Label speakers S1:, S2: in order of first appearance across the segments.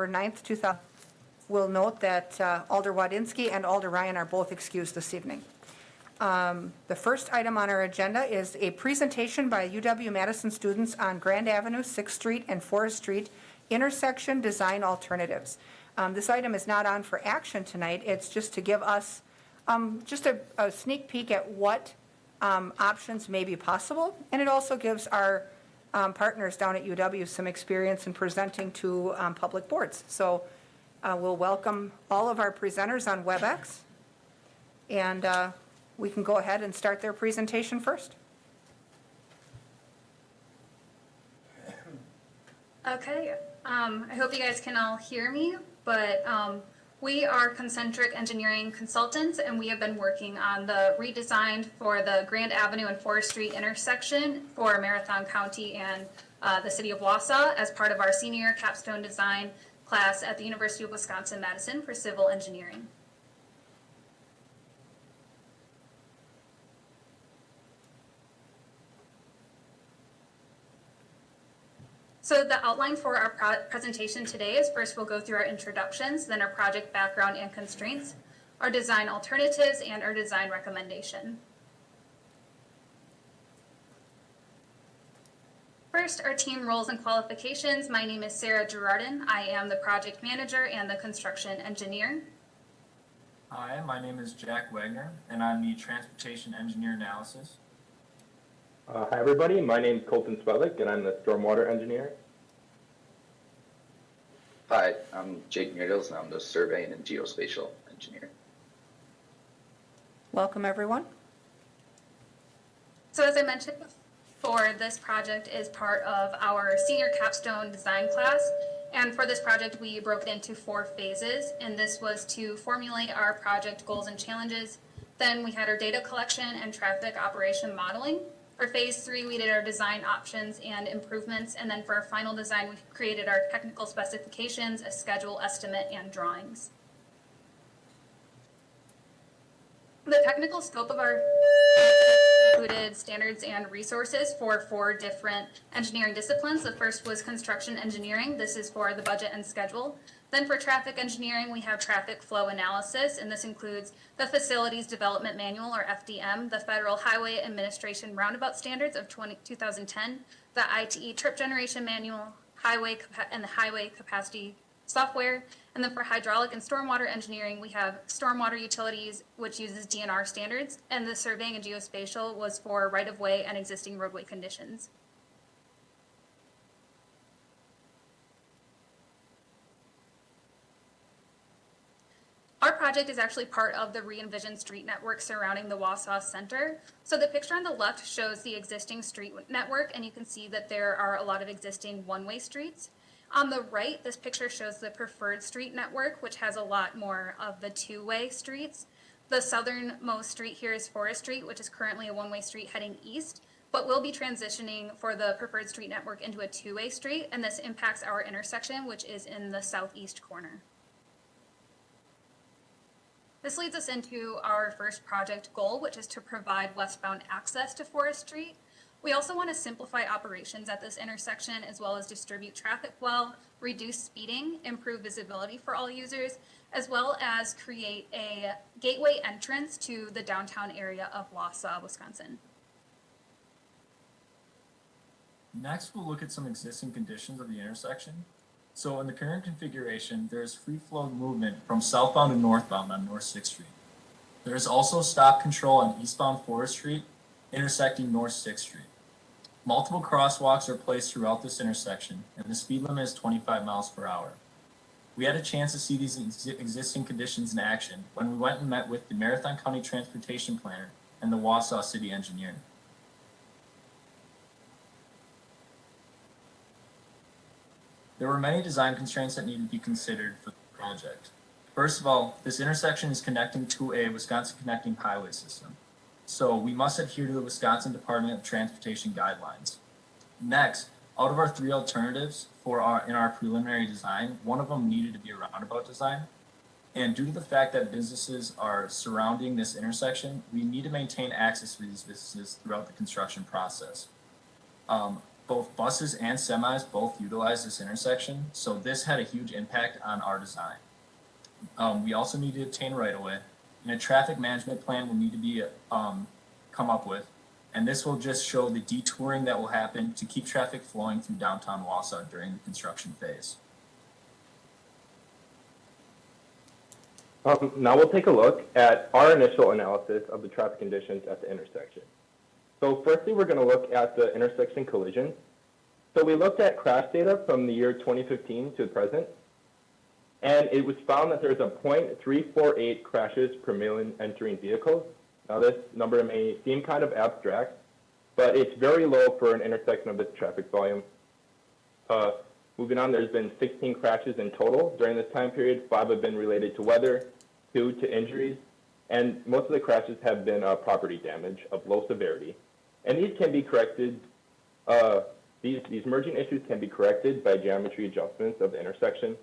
S1: November 9th, 2000. We'll note that Alder Wadinsky and Alder Ryan are both excused this evening. The first item on our agenda is a presentation by UW-Madison students on Grand Avenue, 6th Street, and Forest Street intersection design alternatives. This item is not on for action tonight. It's just to give us just a sneak peek at what options may be possible, and it also gives our partners down at UW some experience in presenting to public boards. So we'll welcome all of our presenters on WebEx, and we can go ahead and start their presentation first.
S2: Okay, I hope you guys can all hear me, but we are Concentric Engineering consultants, and we have been working on the redesign for the Grand Avenue and Forest Street intersection for Marathon County and the city of Wausau as part of our senior capstone design class at the University of Wisconsin-Madison for civil engineering. So the outline for our presentation today is first we'll go through our introductions, then our project background and constraints, our design alternatives, and our design recommendation. First, our team roles and qualifications. My name is Sarah Girardin. I am the project manager and the construction engineer.
S3: Hi, my name is Jack Wagner, and I'm the transportation engineer analysis.
S4: Hi everybody, my name is Colton Swetlick and I'm the stormwater engineer.
S5: Hi, I'm Jake Meredils and I'm the surveying and geospatial engineer.
S1: Welcome, everyone.
S2: So as I mentioned before, this project is part of our senior capstone design class. And for this project, we broke it into 4 phases. And this was to formulate our project goals and challenges. Then we had our data collection and traffic operation modeling. For phase 3, we did our design options and improvements, and then for our final design, we created our technical specifications, a schedule, estimate, and drawings. The technical scope of our included standards and resources for 4 different engineering disciplines. The first was construction engineering. This is for the budget and schedule. Then for traffic engineering, we have traffic flow analysis, and this includes the Facilities Development Manual, or FDM, the Federal Highway Administration Roundabout Standards of 2010, the ITE Trip Generation Manual, and the Highway Capacity Software. And then for hydraulic and stormwater engineering, we have stormwater utilities, which uses DNR standards, and the surveying and geospatial was for right-of-way and existing roadway conditions. Our project is actually part of the re-envisioned street network surrounding the Wausau Center. So the picture on the left shows the existing street network, and you can see that there are a lot of existing one-way streets. On the right, this picture shows the preferred street network, which has a lot more of the two-way streets. The southernmost street here is Forest Street, which is currently a one-way street heading east, but we'll be transitioning for the preferred street network into a two-way street, and this impacts our intersection, which is in the southeast corner. This leads us into our first project goal, which is to provide westbound access to Forest Street. We also want to simplify operations at this intersection, as well as distribute traffic well, reduce speeding, improve visibility for all users, as well as create a gateway entrance to the downtown area of Wausau, Wisconsin.
S3: Next, we'll look at some existing conditions of the intersection. So in the current configuration, there is free flow movement from southbound to northbound on North 6th Street. There is also stop control on eastbound Forest Street, intersecting North 6th Street. Multiple crosswalks are placed throughout this intersection, and the speed limit is 25 miles per hour. We had a chance to see these existing conditions in action when we went and met with the Marathon County Transportation Planner and the Wausau City Engineer. There were many design constraints that needed to be considered for the project. First of all, this intersection is connecting to a Wisconsin Connecting Highway system, so we must adhere to the Wisconsin Department of Transportation guidelines. Next, out of our 3 alternatives in our preliminary design, one of them needed to be a roundabout design. And due to the fact that businesses are surrounding this intersection, we need to maintain access for these businesses throughout the construction process. both buses and semis both utilize this intersection, so this had a huge impact on our design. We also need to obtain right-of-way, and a traffic management plan will need to be come up with, and this will just show the detouring that will happen to keep traffic flowing through downtown Wausau during the construction phase.
S4: Now we'll take a look at our initial analysis of the traffic conditions at the intersection. So firstly, we're going to look at the intersection collisions. So we looked at crash data from the year 2015 to the present, and it was found that there's a 0.348 crashes per million entering vehicles. Now this number may seem kind of abstract, but it's very low for an intersection of this traffic volume. Moving on, there's been 16 crashes in total during this time period. 5 have been related to weather, 2 to injuries, and most of the crashes have been property damage of low severity. And these can be corrected, these merging issues can be corrected by geometry adjustments of the intersection.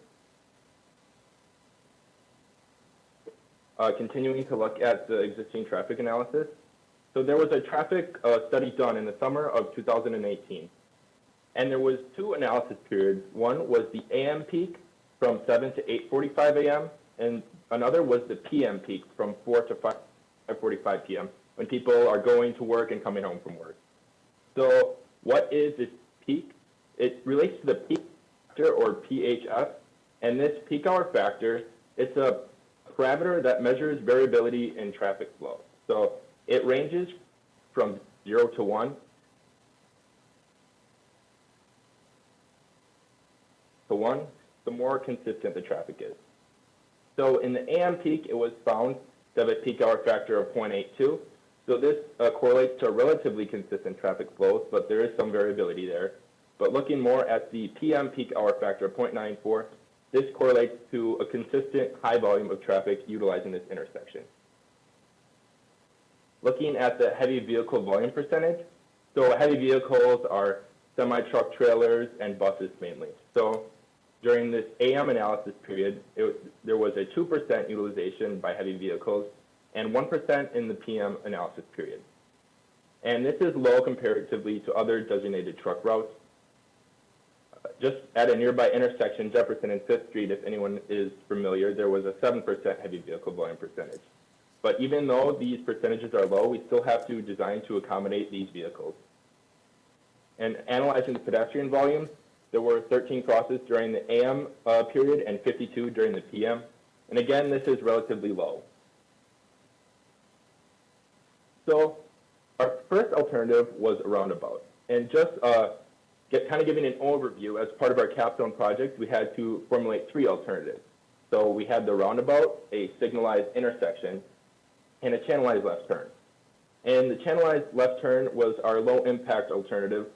S4: Continuing to look at the existing traffic analysis. So there was a traffic study done in the summer of 2018. And there was 2 analysis periods. One was the AM peak from 7 to 8:45 a.m. and another was the PM peak from 4 to 5:45 p.m. when people are going to work and coming home from work. So what is this peak? It relates to the peak factor, or PHF, and this peak hour factor, it's a parameter that measures variability in traffic flow. So it ranges from 0 to 1. To 1, the more consistent the traffic is. So in the AM peak, it was found to have a peak hour factor of 0.82. So this correlates to a relatively consistent traffic flows, but there is some variability there. But looking more at the PM peak hour factor of 0.94, this correlates to a consistent high volume of traffic utilizing this intersection. Looking at the heavy vehicle volume percentage, so heavy vehicles are semi-truck trailers and buses mainly. So during this AM analysis period, there was a 2% utilization by heavy vehicles and 1% in the PM analysis period. And this is low comparatively to other designated truck routes. Just at a nearby intersection, Jefferson and 5th Street, if anyone is familiar, there was a 7% heavy vehicle volume percentage. But even though these percentages are low, we still have to design to accommodate these vehicles. And analyzing the pedestrian volumes, there were 13 crosses during the AM period and 52 during the PM. And again, this is relatively low. So our first alternative was a roundabout. And just kind of giving an overview, as part of our capstone project, we had to formulate 3 alternatives. So we had the roundabout, a signalized intersection, and a channelized left turn. And the channelized left turn was our low impact alternative,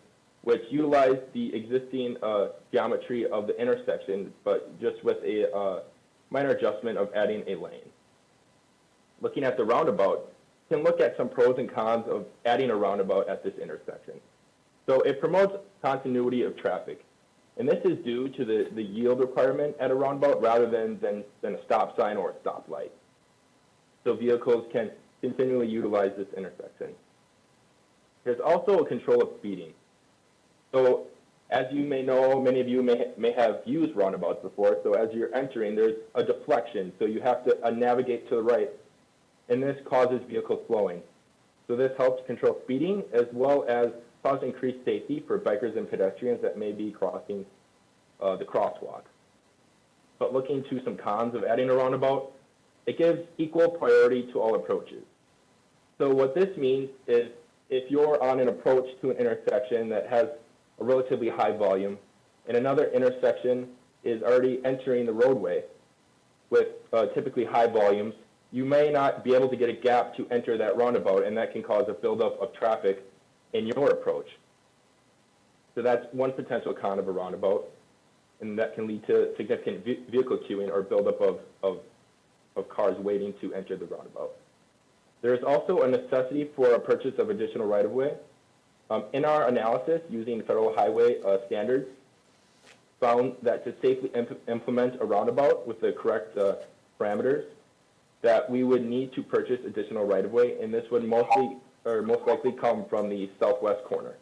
S4: which utilized the existing geometry of the intersection, but just with a minor adjustment of adding a lane. Looking at the roundabout, we can look at some pros and cons of adding a roundabout at this intersection. So it promotes continuity of traffic. And this is due to the yield requirement at a roundabout rather than a stop sign or a stoplight. So vehicles can continually utilize this intersection. There's also a control of speeding. So as you may know, many of you may have used roundabouts before. So as you're entering, there's a deflection. So you have to navigate to the right. And this causes vehicle slowing. So this helps control speeding as well as cause increased safety for bikers and pedestrians that may be crossing the crosswalk. But looking to some cons of adding a roundabout, it gives equal priority to all approaches. So what this means is if you're on an approach to an intersection that has a relatively high volume and another intersection is already entering the roadway with typically high volumes, you may not be able to get a gap to enter that roundabout, and that can cause a buildup of traffic in your approach. So that's one potential con of a roundabout, and that can lead to significant vehicle queuing or buildup of cars waiting to enter the roundabout. There's also a necessity for a purchase of additional right-of-way. In our analysis, using federal highway standards, found that to safely implement a roundabout with the correct parameters, that we would need to purchase additional right-of-way, and this would most likely come from the southwest corner.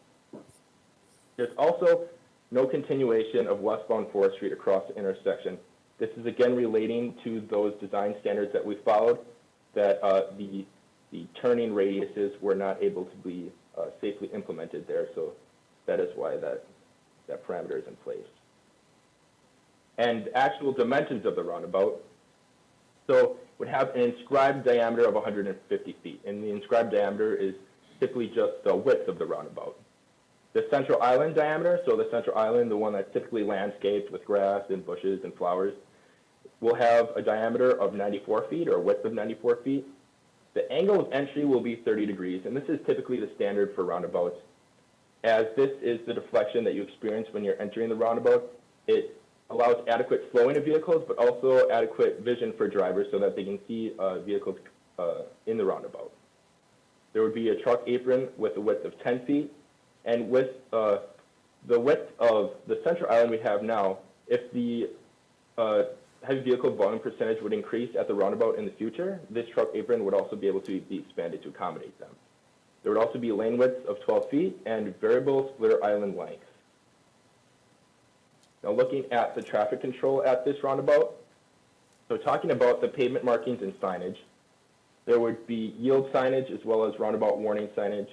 S4: There's also no continuation of westbound 4th Street across the intersection. This is again relating to those design standards that we followed, that the turning radiuses were not able to be safely implemented there, so that is why that parameter is in place. And actual dimensions of the roundabout, so would have an inscribed diameter of 150 feet, and the inscribed diameter is typically just the width of the roundabout. The central island diameter, so the central island, the one that's typically landscaped with grass and bushes and flowers, will have a diameter of 94 feet or a width of 94 feet. The angle of entry will be 30 degrees, and this is typically the standard for roundabouts. As this is the deflection that you experience when you're entering the roundabout, it allows adequate flowing of vehicles, but also adequate vision for drivers so that they can see vehicles in the roundabout. There would be a truck apron with a width of 10 feet, and with the width of the central island we have now, if the heavy vehicle volume percentage would increase at the roundabout in the future, this truck apron would also be able to be expanded to accommodate them. There would also be lane widths of 12 feet and variable splitter island lengths. Now looking at the traffic control at this roundabout, so talking about the pavement markings and signage, there would be yield signage as well as roundabout warning signage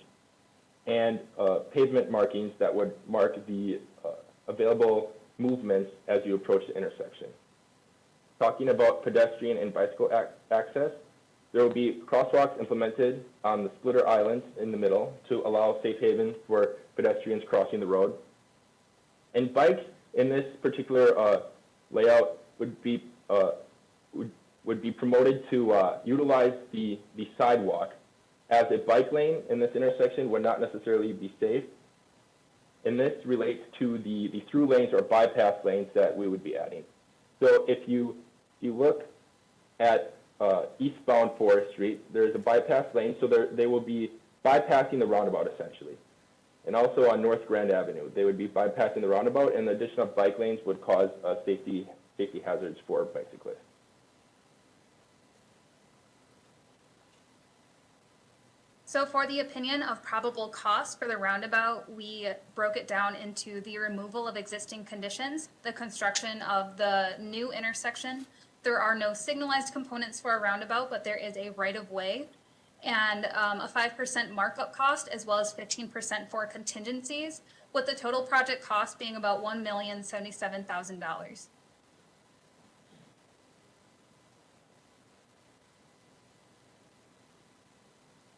S4: and pavement markings that would mark the available movements as you approach the intersection. Talking about pedestrian and bicycle access, there will be crosswalks implemented on the splitter islands in the middle to allow safe haven for pedestrians crossing the road. And bikes in this particular layout would be promoted to utilize the sidewalk, as a bike lane in this intersection would not necessarily be safe. And this relates to the through lanes or bypass lanes that we would be adding. So if you look at eastbound 4th Street, there's a bypass lane, so they will be bypassing the roundabout essentially. And also on North Grand Avenue, they would be bypassing the roundabout, and the addition of bike lanes would cause safety hazards for bicyclists.
S2: So for the opinion of probable cost for the roundabout, we broke it down into the removal of existing conditions, the construction of the new intersection. There are no signalized components for a roundabout, but there is a right-of-way, and a 5% markup cost, as well as 15% for contingencies, with the total project cost being about $1,077,000.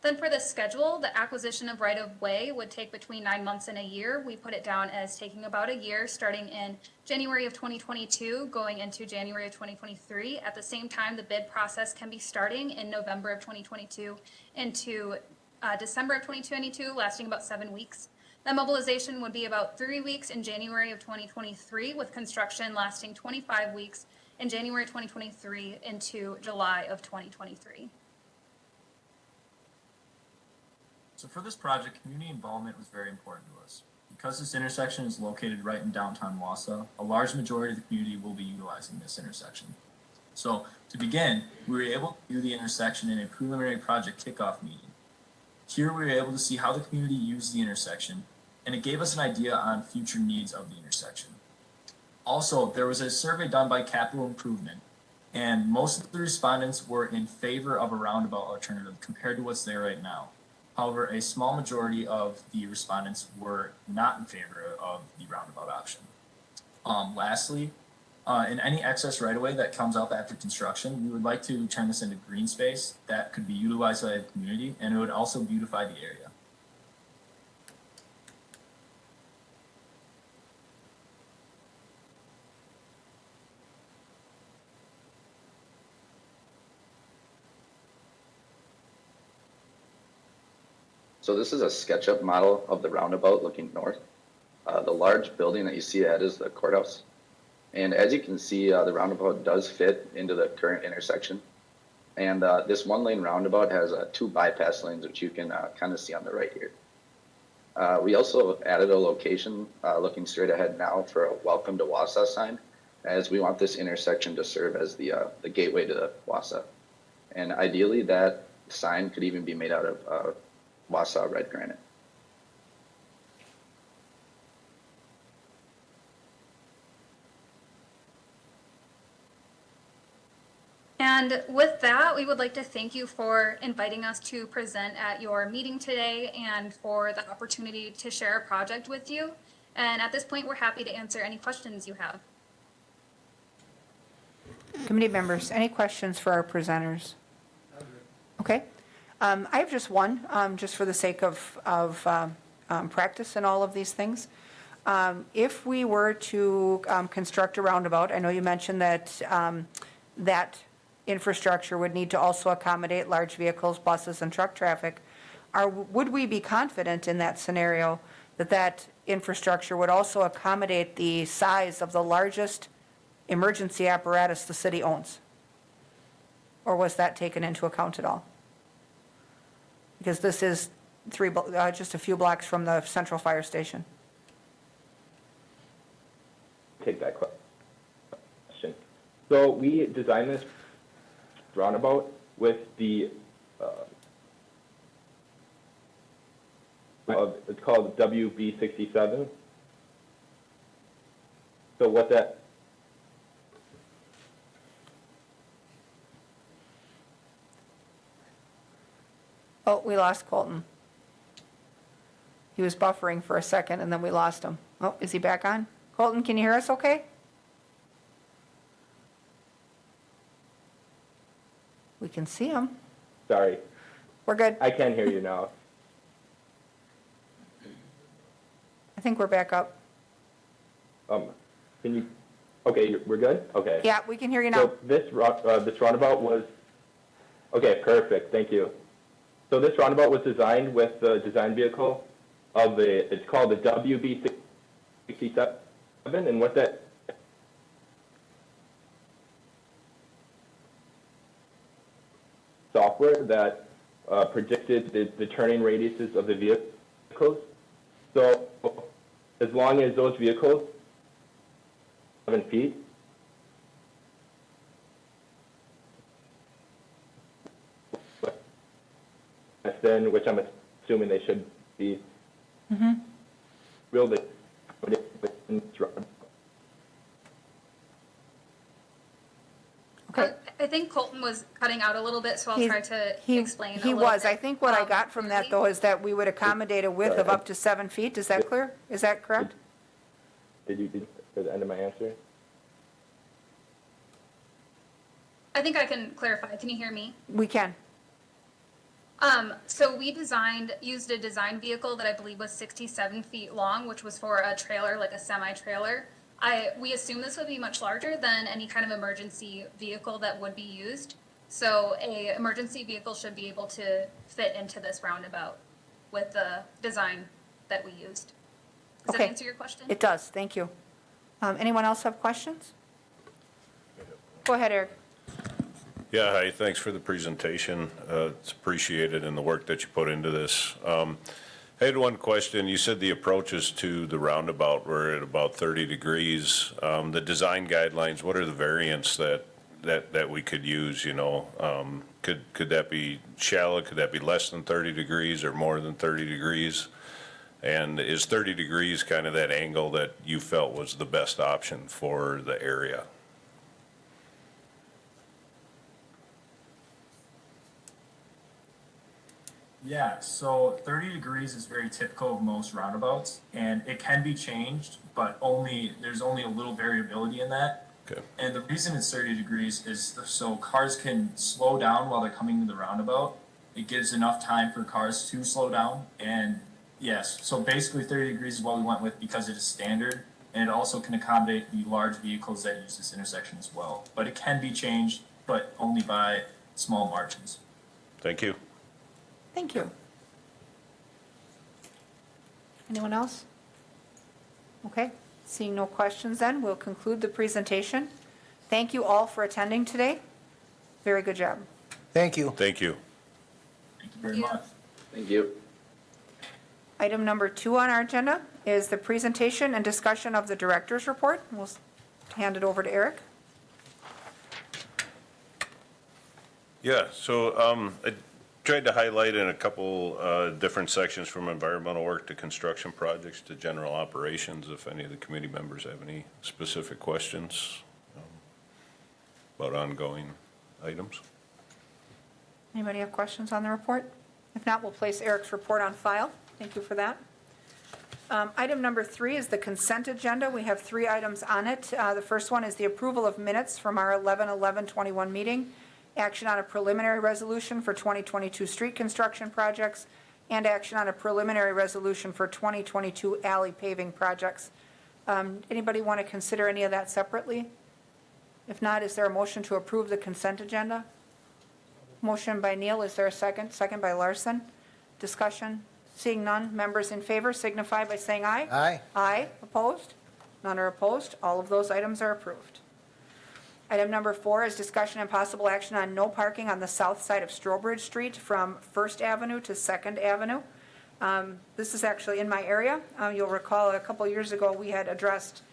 S2: Then for the schedule, the acquisition of right-of-way would take between 9 months and a year. We put it down as taking about a year, starting in January of 2022, going into January of 2023. At the same time, the bid process can be starting in November of 2022 into December of 2022, lasting about 7 weeks. The mobilization would be about 3 weeks in January of 2023, with construction lasting 25 weeks in January 2023 into July of 2023.
S3: So for this project, community involvement was very important to us. Because this intersection is located right in downtown Wausau, a large majority of the community will be utilizing this intersection. So to begin, we were able to view the intersection in a preliminary project kickoff meeting. Here we were able to see how the community used the intersection, and it gave us an idea on future needs of the intersection. Also, there was a survey done by Capital Improvement, and most of the respondents were in favor of a roundabout alternative compared to what's there right now. However, a small majority of the respondents were not in favor of the roundabout option. Lastly, in any excess right-of-way that comes up after construction, we would like to turn this into green space that could be utilized by the community, and it would also beautify the area.
S5: So this is a SketchUp model of the roundabout looking north. The large building that you see ahead is the courthouse. And as you can see, the roundabout does fit into the current intersection. And this one lane roundabout has 2 bypass lanes, which you can kind of see on the right here. We also added a location looking straight ahead now for a welcome to WASA sign, as we want this intersection to serve as the gateway to the WASA. And ideally that sign could even be made out of Wausau red granite.
S2: And with that, we would like to thank you for inviting us to present at your meeting today and for the opportunity to share a project with you. And at this point, we're happy to answer any questions you have.
S1: Committee members, any questions for our presenters? Okay. I have just one, just for the sake of practice in all of these things. If we were to construct a roundabout, I know you mentioned that that infrastructure would need to also accommodate large vehicles, buses, and truck traffic. Would we be confident in that scenario that that infrastructure would also accommodate the size of the largest emergency apparatus the city owns? Or was that taken into account at all? Because this is just a few blocks from the central fire station.
S4: Take that question. So we designed this roundabout with the, it's called WB67. So what that,
S1: Oh, we lost Colton. He was buffering for a second and then we lost him. Oh, is he back on? Colton, can you hear us okay? We can see him.
S4: sorry,
S1: We're good.
S4: I can hear you now.
S1: I think we're back up.
S4: Can you, okay, we're good? Okay.
S1: Yeah, we can hear you now.
S4: So this roundabout was, okay, perfect, thank you. So this roundabout was designed with the design vehicle of it's called the WB67, and what that software that predicted the turning radiuses of the vehicles. So as long as those vehicles 7 feet, then, which I'm assuming they should be, really.
S1: Okay.
S2: I think Colton was cutting out a little bit, so I'll try to explain a
S1: He
S2: little
S1: was.
S2: bit.
S1: I think what I got from that, though, is that we would accommodate a width of up to 7 feet. Is that clear? Is that correct?
S4: Did the end of my answer?
S2: I think I can clarify. Can you hear me?
S1: We can.
S2: So we used a design vehicle that I believe was 67 feet long, which was for a trailer, like a semi-trailer. We assume this would be much larger than any kind of emergency vehicle that would be used. So a emergency vehicle should be able to fit into this roundabout with the design that we used. Does that
S1: Okay.
S2: answer your question?
S1: It does. Thank you. Anyone else have questions? Go ahead, Eric.
S6: Yeah, hi, thanks for the presentation. It's appreciated in the work that you put into this. I had one question. You said the approaches to the roundabout were at about 30 degrees. The design guidelines, what are the variants that we could use, you know? Could that be shallow? Could that be less than 30 degrees or more than 30 degrees? And is 30 degrees kind of that angle that you felt was the best option for the area?
S3: Yeah, so 30 degrees is very typical of most roundabouts, and it can be changed, but there's only a little variability in that.
S6: Okay.
S3: And the reason it's 30 degrees is so cars can slow down while they're coming to the roundabout. It gives enough time for cars to slow down. And yes, so basically 30 degrees is what we went with because it is standard, and it also can accommodate the large vehicles that use this intersection as well. But it can be changed, but only by small margins.
S6: Thank you.
S1: Thank you. Anyone else? Okay, seeing no questions then, we'll conclude the presentation. Thank you all for attending today. Very good job.
S7: Thank you.
S6: Thank you.
S3: Thank you very
S2: Thank you.
S3: much.
S5: Thank you.
S1: Item number 2 on our agenda is the presentation and discussion of the director's report. We'll hand it over to Eric.
S6: Yeah, so I tried to highlight in a couple different sections from environmental work to construction projects to general operations, if any of the committee members have any specific questions about ongoing items.
S1: Anybody have questions on the report? If not, we'll place Eric's report on file. Thank you for that. Item number 3 is the consent agenda. We have 3 items on it. The first one is the approval of minutes from our 11/11/21 meeting, action on a preliminary resolution for 2022 street construction projects, and action on a preliminary resolution for 2022 alley paving projects. Anybody want to consider any of that separately? If not, is there a motion to approve the consent agenda? Motion by Neal, is there a second? Second by Larson. Discussion? Seeing none, members in favor signify by saying aye.
S7: Aye.
S1: Aye, opposed? None are opposed. All of those items are approved. Item number 4 is discussion and possible action on no parking on the south side of Strobridge Street from First Avenue to Second Avenue. This is actually in my area. You'll recall a couple years ago, we had addressed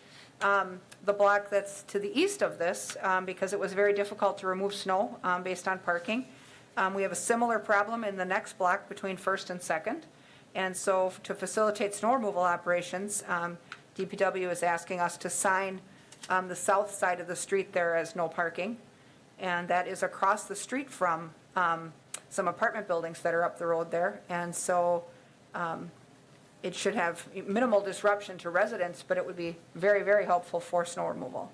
S1: the block that's to the east of this because it was very difficult to remove snow based on parking. We have a similar problem in the next block between First and Second. And so to facilitate snow removal operations, DPW is asking us to sign the south side of the street there as no parking. And that is across the street from some apartment buildings that are up the road there. And so it should have minimal disruption to residents, but it would be very, very helpful for snow removal.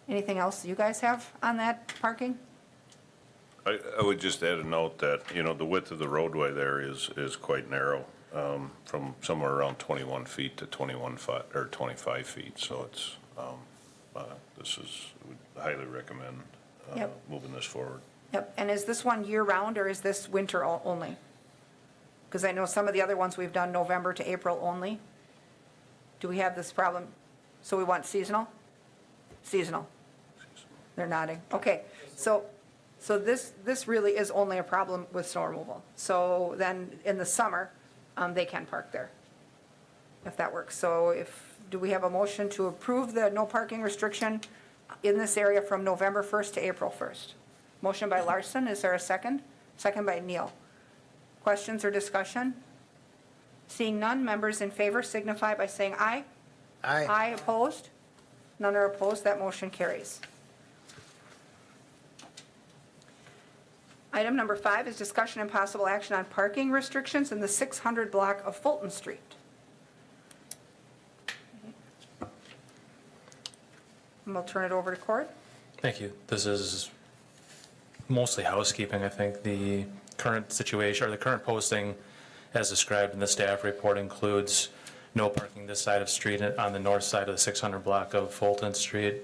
S1: Anything else you guys have on that parking?
S6: I would just add a note that, the width of the roadway there is quite narrow, from somewhere around 21 feet to 25 feet. So it's, would highly recommend
S1: Yep.
S6: moving this forward.
S1: Yep, and is this one year-round, or is this winter only? Because I know some of the other ones we've done November to April only. Do we have this problem? So we want seasonal? Seasonal. They're nodding. Okay, so this really is only a problem with snow removal. So then in the summer, they can park there, if that works. So do we have a motion to approve the no parking restriction in this area from November 1st to April 1st? Motion by Larson, is there a second? Second by Neal. Questions or discussion? Seeing none, members in favor signify by saying aye.
S7: Aye.
S1: Aye, opposed? None are opposed, that motion carries. Item number 5 is discussion and possible action on parking restrictions in the 600 block of Fulton Street. And we'll turn it over to Cord.
S8: Thank you. This is mostly housekeeping. I think the current situation, or the current posting as described in the staff report, includes no parking this side of street on the north side of the 600 block of Fulton Street.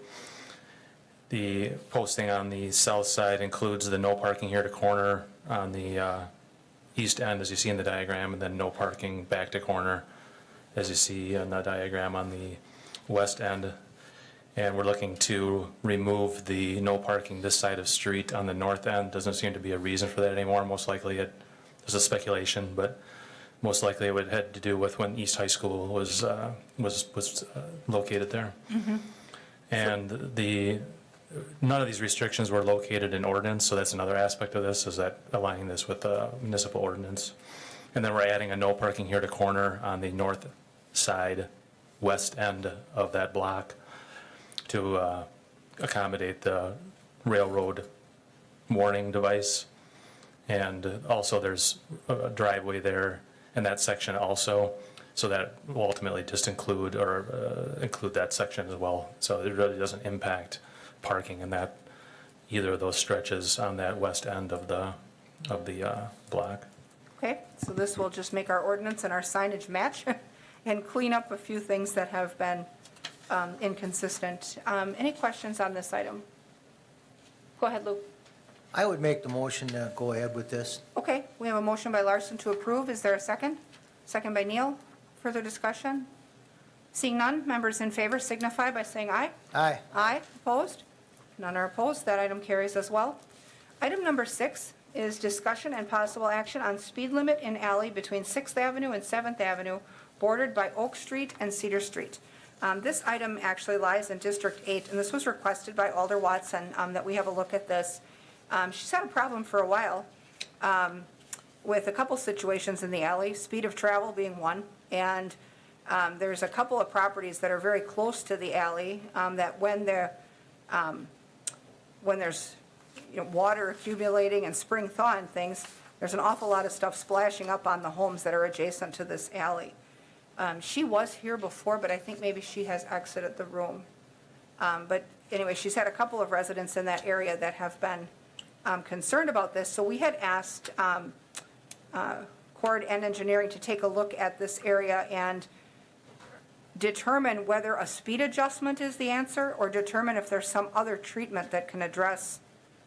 S8: The posting on the south side includes the no parking here to corner on the east end, as you see in the diagram, and then no parking back to corner, as you see in the diagram on the west end. And we're looking to remove the no parking this side of street on the north end. Doesn't seem to be a reason for that anymore. Most likely there's a speculation, but most likely it would had to do with when East High School was located there. Mm-hmm. And none of these restrictions were located in ordinance, so that's another aspect of this, is that aligning this with the municipal ordinance. And then we're adding a no parking here to corner on the north side, west end of that block to accommodate the railroad warning device. And also there's a driveway there in that section also, so that will ultimately just include that section as well. So it really doesn't impact parking in that either of those stretches on that west end of the block.
S1: Okay, so this will just make our ordinance and our signage match and clean up a few things that have been inconsistent. Any questions on this item? Go ahead, Lou.
S7: I would make the motion to go ahead with this.
S1: Okay, we have a motion by Larson to approve. Is there a second? Second by Neal. Further discussion? Seeing none, members in favor signify by saying aye.
S7: Aye.
S1: Aye, opposed? None are opposed. That item carries as well. Item number 6 is discussion and possible action on speed limit in alley between 6th Avenue and 7th Avenue, bordered by Oak Street and Cedar Street. This item actually lies in District 8, and this was requested by Alder Watson that we have a look at this. She's had a problem for a while with a couple situations in the alley, speed of travel being one, and there's a couple of properties that are very close to the alley that when when there's, water accumulating and spring thaw and things, there's an awful lot of stuff splashing up on the homes that are adjacent to this alley. She was here before, but I think maybe she has exited the room. But anyway, she's had a couple of residents in that area that have been concerned about this. So we had asked Cord and Engineering to take a look at this area and determine whether a speed adjustment is the answer or determine if there's some other treatment that can address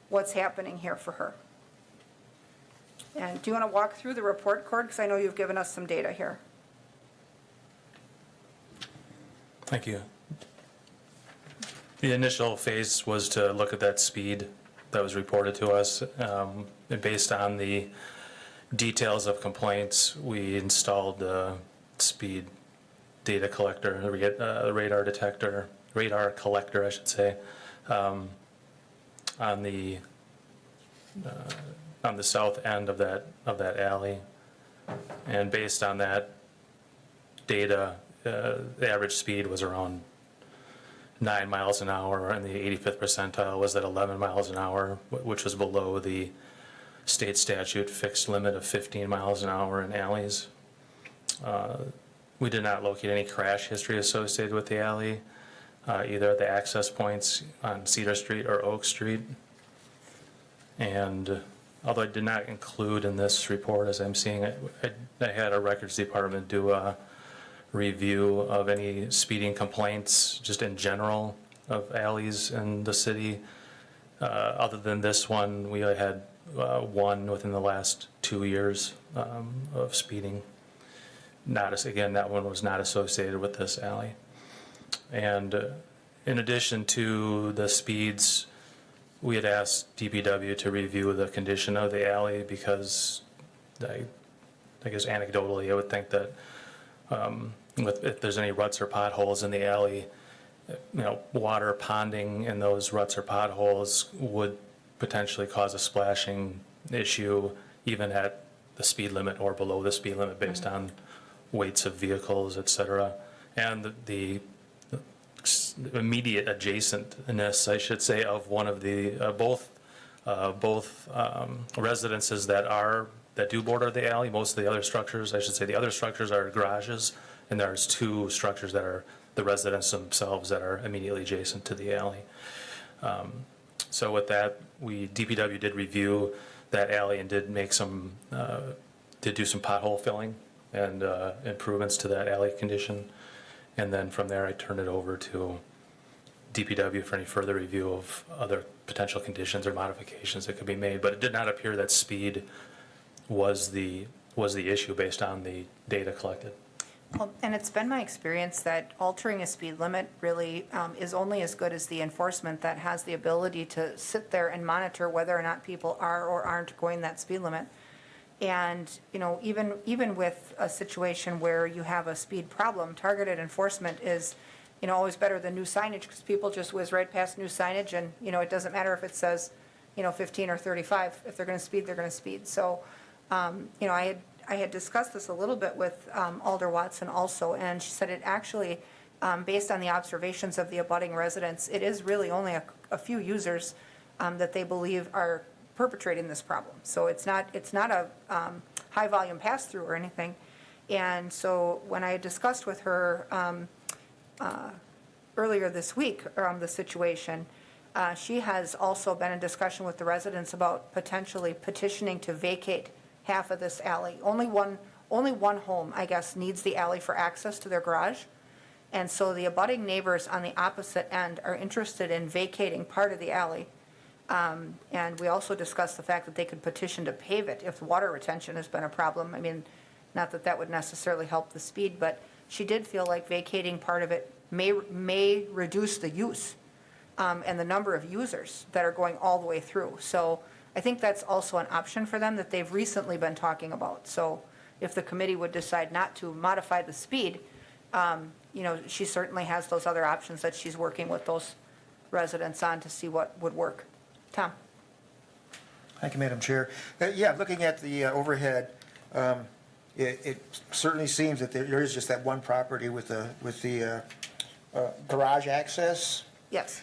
S1: what's happening here for her. And do you want to walk through the report, Cord? Because I know you've given us some data here.
S8: Thank you. The initial phase was to look at that speed that was reported to us. And based on the details of complaints, we installed the speed data collector, radar detector, radar collector, I should say, on the south end of that alley. And based on that data, the average speed was around 9 miles an hour, and the 85th percentile was at 11 miles an hour, which was below the state statute fixed limit of 15 miles an hour in alleys. We did not locate any crash history associated with the alley, either at the access points on Cedar Street or Oak Street. And although I did not include in this report, as I'm seeing it, I had our records department do a review of any speeding complaints just in general of alleys in the city. Other than this one, we had one within the last 2 years of speeding. Again, that one was not associated with this alley. And in addition to the speeds, we had asked DPW to review the condition of the alley because I guess anecdotally I would think that if there's any ruts or potholes in the alley, water ponding in those ruts or potholes would potentially cause a splashing issue even at the speed limit or below the speed limit based on weights of vehicles, et cetera. And the immediate adjacentness, I should say, of one of the both residences that do border the alley. Most of the other structures, I should say, the other structures are garages, and there's 2 structures that are the residents themselves that are immediately adjacent to the alley. So with that, DPW did review that alley and did make did do some pothole filling and improvements to that alley condition. And then from there, I turned it over to DPW for any further review of other potential conditions or modifications that could be made. But it did not appear that speed was the issue based on the data collected.
S1: Well, and it's been my experience that altering a speed limit really is only as good as the enforcement that has the ability to sit there and monitor whether or not people are or aren't going that speed limit. And, even with a situation where you have a speed problem, targeted enforcement is, always better than new signage because people just whiz right past new signage and, it doesn't matter if it says, 15 or 35. If they're going to speed, they're going to speed. So, I had discussed this a little bit with Alder Watson also, and she said it actually, based on the observations of the abutting residents, it is really only a few users that they believe are perpetrating this problem. So it's not a high volume pass through or anything. And so when I discussed with her earlier this week the situation, she has also been in discussion with the residents about potentially petitioning to vacate half of this alley. Only one home, I guess, needs the alley for access to their garage. And so the abutting neighbors on the opposite end are interested in vacating part of the alley. And we also discussed the fact that they could petition to pave it if water retention has been a problem. I mean, not that that would necessarily help the speed, but she did feel like vacating part of it may reduce the use and the number of users that are going all the way through. So I think that's also an option for them that they've recently been talking about. So if the committee would decide not to modify the speed, she certainly has those other options that she's working with those residents on to see what would work. Tom?
S9: Thank you, Madam Chair. Yeah, looking at the overhead, it certainly seems that there is just that one property with the garage access.
S1: Yes.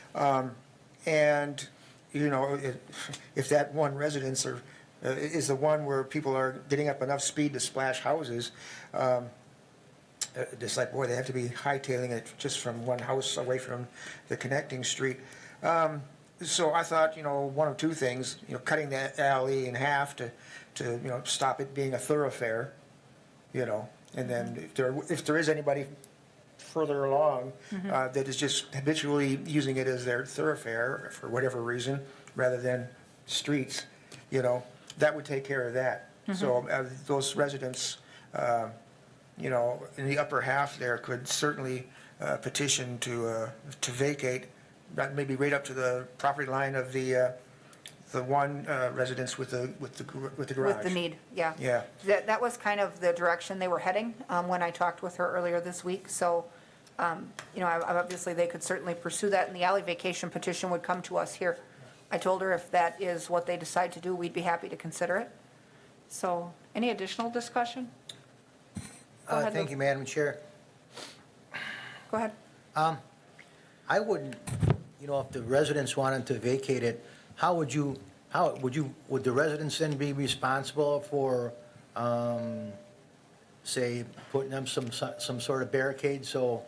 S9: And, you know, if that one residence is the one where people are getting up enough speed to splash houses, it's like, boy, they have to be hightailing it just from one house away from the connecting street. So I thought, you know, one of two things, you know, cutting that alley in half to you know, stop it being a thoroughfare, you know, and then if there is anybody further along that is just habitually using it as their thoroughfare for whatever reason, rather than streets, you know, that would take care of that. So those residents, you know, in the upper half there could certainly petition to vacate, maybe right up to the property line of the one residence with the garage.
S1: With the need, yeah.
S9: Yeah.
S1: That was kind of the direction they were heading when I talked with her earlier this week. So, you know, obviously, they could certainly pursue that, and the alley vacation petition would come to us here. I told her if that is what they decide to do, we'd be happy to consider it. So, any additional discussion? Go ahead,
S7: Thank
S1: Lou.
S7: you, Madam Chair.
S1: Go ahead.
S7: I wouldn't, you know, if the residents wanted to vacate it, would the residents then be responsible for, say, putting up some sort of barricade so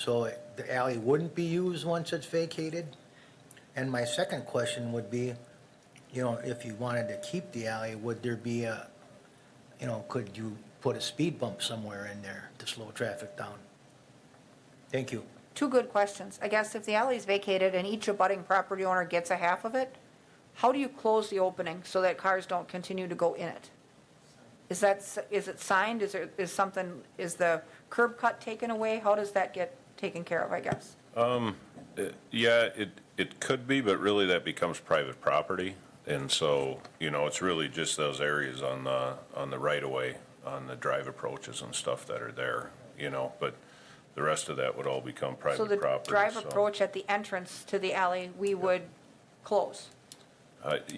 S7: the alley wouldn't be used once it's vacated? And my second question would be, you know, if you wanted to keep the alley, would there be could you put a speed bump somewhere in there to slow traffic down? Thank you.
S1: Two good questions. I guess if the alley is vacated and each abutting property owner gets a half of it, how do you close the opening so that cars don't continue to go in it? Is it signed? Is the curb cut taken away? How does that get taken care of, I guess?
S6: Yeah, it could be, but really that becomes private property. And so, you know, it's really just those areas on the right of way, on the drive approaches and stuff that are there, you know, but the rest of that would all become private
S1: So the
S6: property.
S1: drive approach at the entrance to the alley, we would close?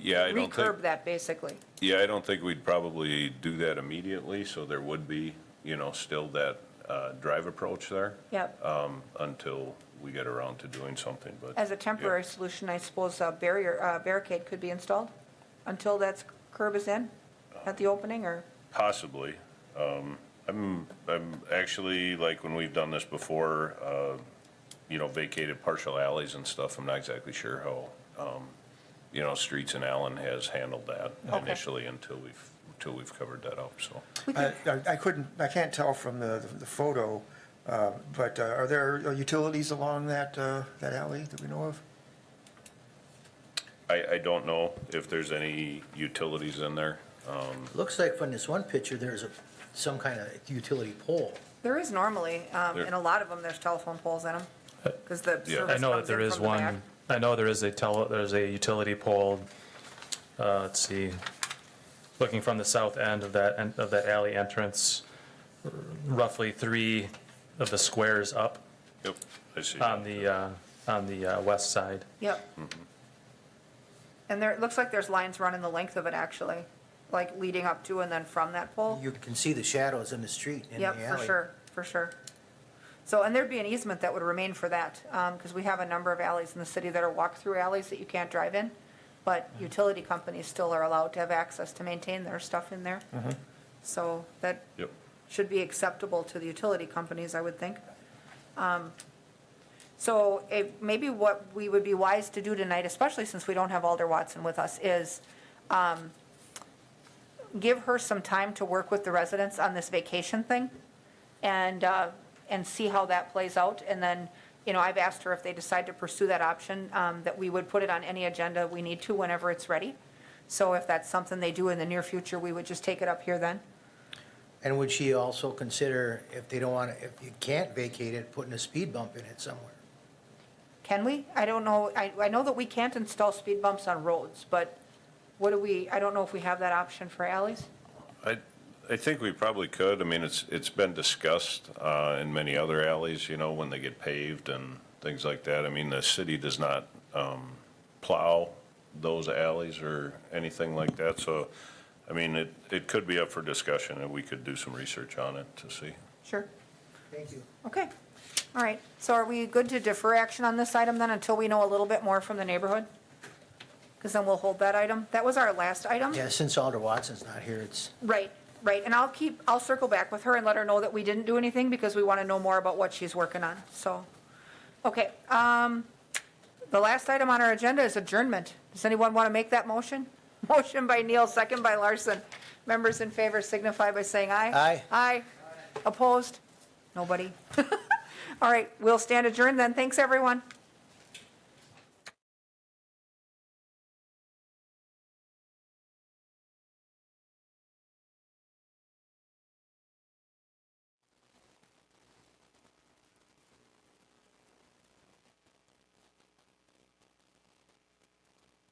S6: Yeah, I don't think.
S1: Recurb that, basically?
S6: Yeah, I don't think we'd probably do that immediately, so there would be, you know, still that drive approach there.
S1: Yep.
S6: Until we get around to doing something, but.
S1: As a temporary
S6: yeah.
S1: solution, I suppose a barricade could be installed until that curb is in at the opening, or?
S6: Possibly. I'm actually, like, when we've done this before, you know, vacated partial alleys and stuff, I'm not exactly sure how, you know, Streets and Allen has handled that
S1: Okay.
S6: initially until we've covered that up, so.
S9: I can't tell from the photo, but are there utilities along that alley that we know of?
S6: I don't know if there's any utilities in there.
S7: Looks like from this one picture, there's some kind of utility pole.
S1: There is normally, in a lot of them, there's telephone poles in them, because the
S6: Yeah.
S1: service
S8: I know that
S1: comes
S8: there
S1: in
S8: is
S1: from the back.
S8: one, I know there's a utility pole, let's see, looking from the south end of that alley entrance, roughly 3 of the squares up
S6: Yep, I see.
S8: on the west side.
S1: Yep. And there, it looks like there's lines running the length of it, actually, like leading up to and then from that pole.
S7: You can see the shadows in the street in the alley.
S1: Yep, for sure. So, and there'd be an easement that would remain for that, because we have a number of alleys in the city that are walk-through alleys that you can't drive in, but utility companies still are allowed to have access to maintain their stuff in there. So that
S6: Yep.
S1: should be acceptable to the utility companies, I would think. So maybe what we would be wise to do tonight, especially since we don't have Alder Watson with us, is give her some time to work with the residents on this vacation thing and see how that plays out. And then, you know, I've asked her if they decide to pursue that option, that we would put it on any agenda we need to whenever it's ready. So if that's something they do in the near future, we would just take it up here then.
S7: And would she also consider, if you can't vacate it, putting a speed bump in it somewhere?
S1: Can we? I don't know. I know that we can't install speed bumps on roads, but I don't know if we have that option for alleys.
S6: I think we probably could. I mean, it's been discussed in many other alleys, you know, when they get paved and things like that. I mean, the city does not plow those alleys or anything like that. So, I mean, it could be up for discussion, and we could do some research on it to see.
S1: Sure.
S7: Thank you.
S1: Okay. All right, so are we good to defer action on this item then until we know a little bit more from the neighborhood? Because then we'll hold that item. That was our last item.
S7: Yeah, since Alder Watson's not here, it's,
S1: Right, right, and I'll circle back with her and let her know that we didn't do anything because we want to know more about what she's working on, so. Okay, the last item on our agenda is adjournment. Does anyone want to make that motion? Motion by Neal, second by Larson. Members in favor signify by saying aye.
S7: Aye.
S1: Aye. Opposed? Nobody. All right, we'll stand adjourned then. Thanks, everyone.